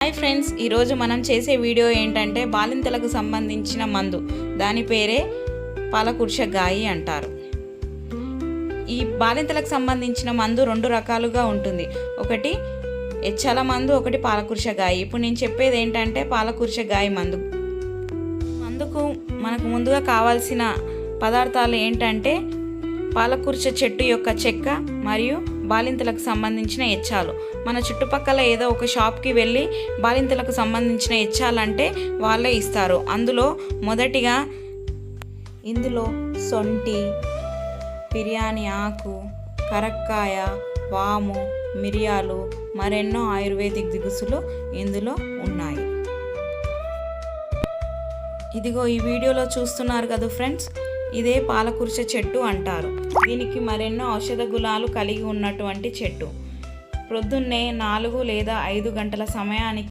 Hi friends, ఈరోజు మనం చేసే వీడియో ఏంటంటే బాలింతలకు సంబంధించిన మందు. దాని పేరే పాలకుర్చగాయి అంటారు. ఈ బాలింతలకు సంబంధించిన మందు రెండు రకాలుగా ఉంటుంది. ఒకటి ఎచ్చల మందు, ఒకటి పాలకుర్చగాయి. ఇప్పుడు నేను చెప్పేది ఏంటంటే పాలకుర్చగాయి మందుకు మనకు ముందుగా కావాల్సిన పదార్థాలు ఏంటంటే పాలకుర్చ చెట్టు యొక్క చెక్క మరియు బాలింతలకు సంబంధించిన ఎచ్చాలు. మన చుట్టుపక్కల ఏదో ఒక షాప్కి వెళ్ళి బాలింతలకు సంబంధించిన ఎచ్చాలంటే వాళ్ళే ఇస్తారు. మొదటిగా ఇందులో సొంటి, బిర్యానీ ఆకు, కరక్కాయ, వాము, మిరియాలు, మరెన్నో ఆయుర్వేదిక్ దినుసులు ఇందులో ఉన్నాయి. ఇదిగో ఈ వీడియోలో చూస్తున్నారు కదా ఫ్రెండ్స్, ఇదే పాలకుర్చ చెట్టు అంటారు. దీనికి మరెన్నో ఔషధ గుణాలు కలిగి ఉన్నటువంటి చెట్టు. ప్రొద్దున్నే 4 లేదా 5 గంటల సమయానికి